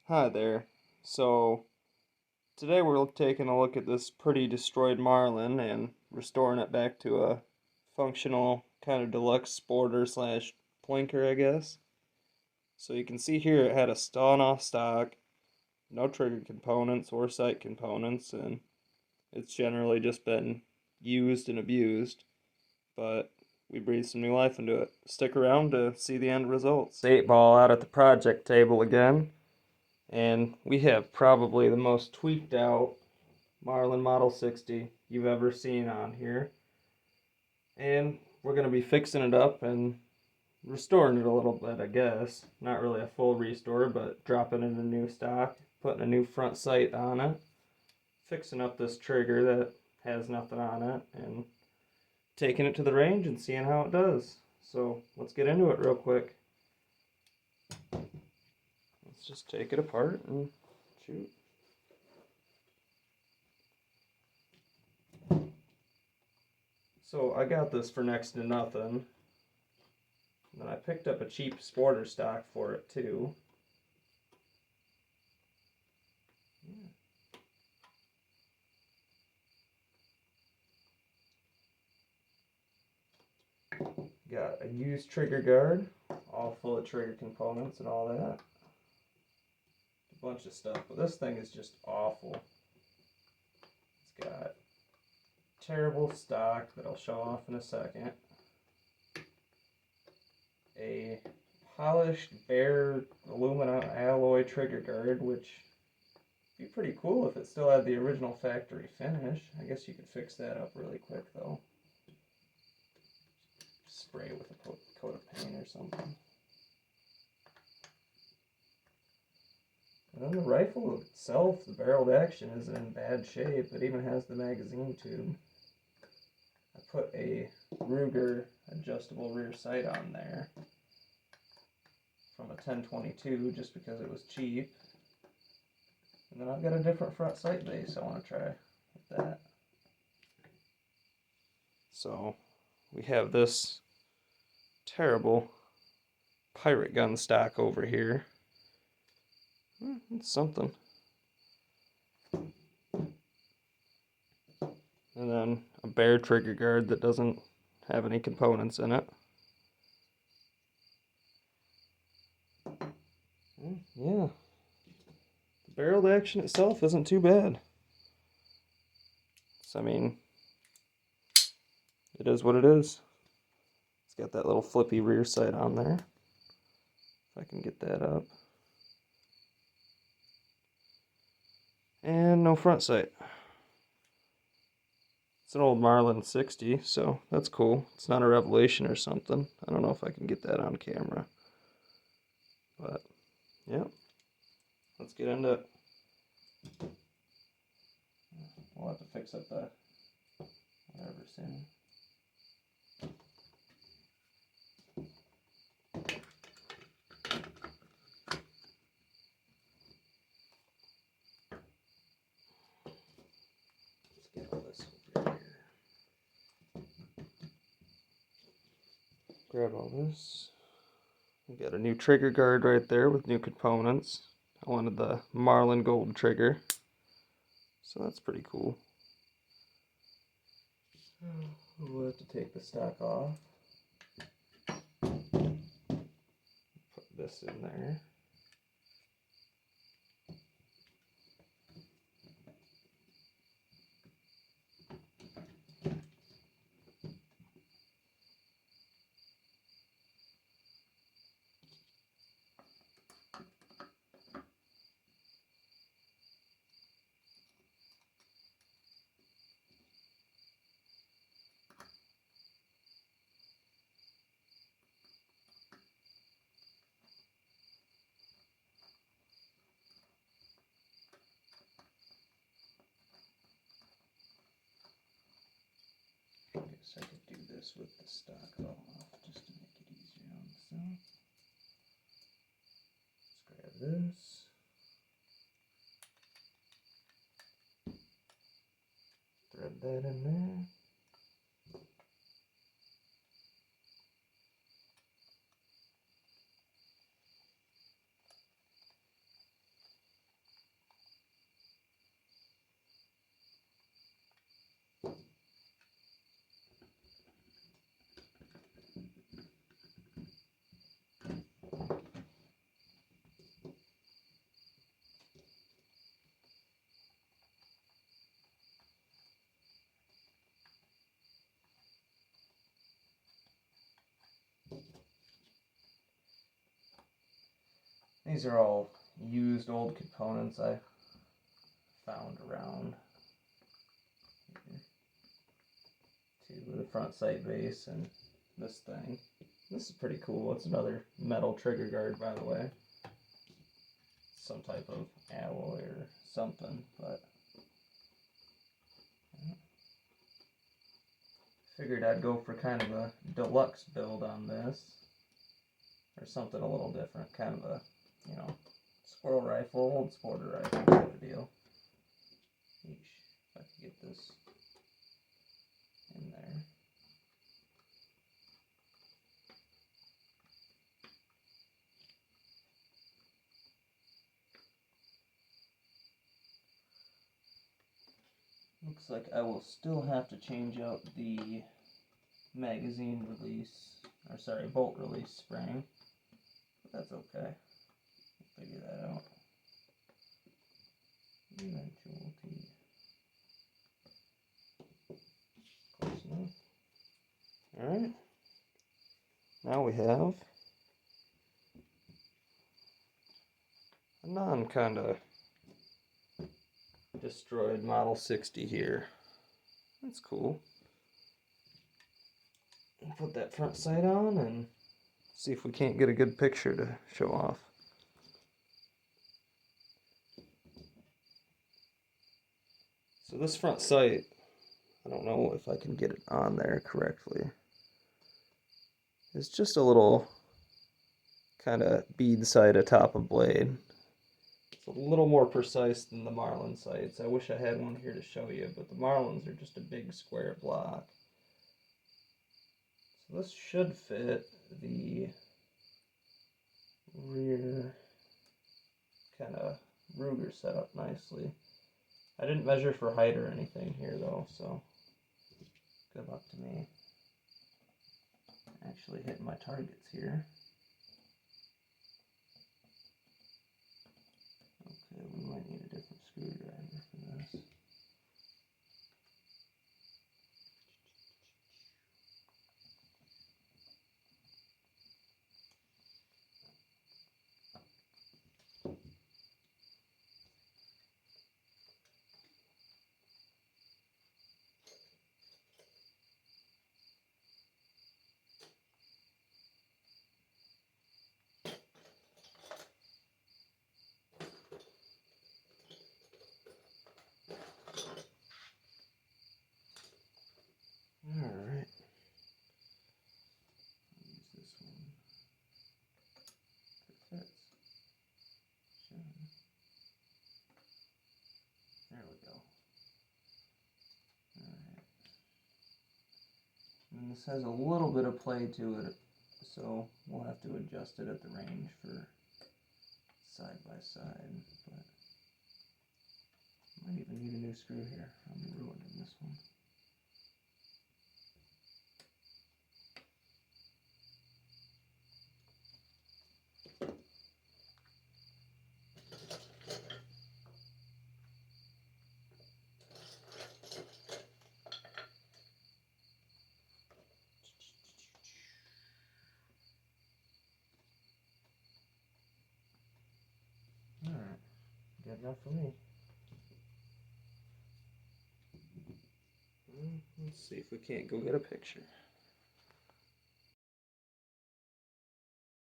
Hi there. So today we're taking a look at this pretty destroyed Marlin and restoring it back to a functional kind of deluxe sporter slash plinker, I guess. So you can see here it had a stone off stock, no trigger components or sight components, and it's generally just been used and abused. But we breathed some new life into it. Stick around to see the end results. 8-ball out at the project table again. And we have probably the most tweaked out Marlin Model 60 you've ever seen on here. And we're going to be fixing it up and restoring it a little bit, I guess. Not really a full restore, but dropping in a new stock, putting a new front sight on it, fixing up this trigger that has nothing on it, and taking it to the range and seeing how it does. So let's get into it real quick. Let's just take it apart and shoot. So I got this for next to nothing. And then I picked up a cheap sporter stock for it too. Got a used trigger guard, all full of trigger components and all that. A bunch of stuff, but this thing is just awful. It's got terrible stock that I'll show off in a second. A polished bare aluminum alloy trigger guard, which would be pretty cool if it still had the original factory finish. I guess you could fix that up really quick though. Spray it with a coat of paint or something. And then the rifle itself, the barreled action, isn't in bad shape. It even has the magazine tube. I put a Ruger adjustable rear sight on there from a 1022 just because it was cheap. And then I've got a different front sight base I want to try with that. So we have this terrible pirate gun stock over here. It's something. And then a bare trigger guard that doesn't have any components in it. Yeah. The barreled action itself isn't too bad. So, I mean, it is what it is. It's got that little flippy rear sight on there. If I can get that up. And no front sight. It's an old Marlin 60, so that's cool. It's not a Revelation or something. I don't know if I can get that on camera. But, yeah. Let's get into it. We'll have to fix up the whatever soon. Let's get all this over here. Grab all this. We got a new trigger guard right there with new components. I wanted the Marlin gold trigger, so that's pretty cool. We'll have to take the stock off. Put this in there. I guess I could do this with the stock off just to make it easier on myself. Let's grab this. Thread that in there. These are all used old components I found around here. To the front sight base and this thing. This is pretty cool. It's another metal trigger guard, by the way. Some type of alloy or something, but figured I'd go for kind of a deluxe build on this, or something a little different, kind of a, you know, squirrel rifle, old sporter rifle type of deal. Eesh, if I could get this in there. Looks like I will still have to change out the magazine release, or sorry, bolt release spring, but that's okay. We'll figure that out eventually. Close enough. Alright, now we have a non kinda destroyed Model 60 here. That's cool. Put that front sight on and see if we can't get a good picture to show off. So this front sight, I don't know if I can get it on there correctly. It's just a little kind of bead sight atop a blade. It's a little more precise than the Marlin sights. I wish I had one here to show you, but the Marlins are just a big square block. So this should fit the rear kind of Ruger setup nicely. I didn't measure for height or anything here though, so good luck to me. Actually hitting my targets here. Okay, we might need a different screwdriver for this. Alright. Use this one. If it fits. There we go. Alright. And this has a little bit of play to it, so we'll have to adjust it at the range for side by side, but might even need a new screw here. I'm ruining this one. Alright, good enough for me. Let's see if we can't go get a picture.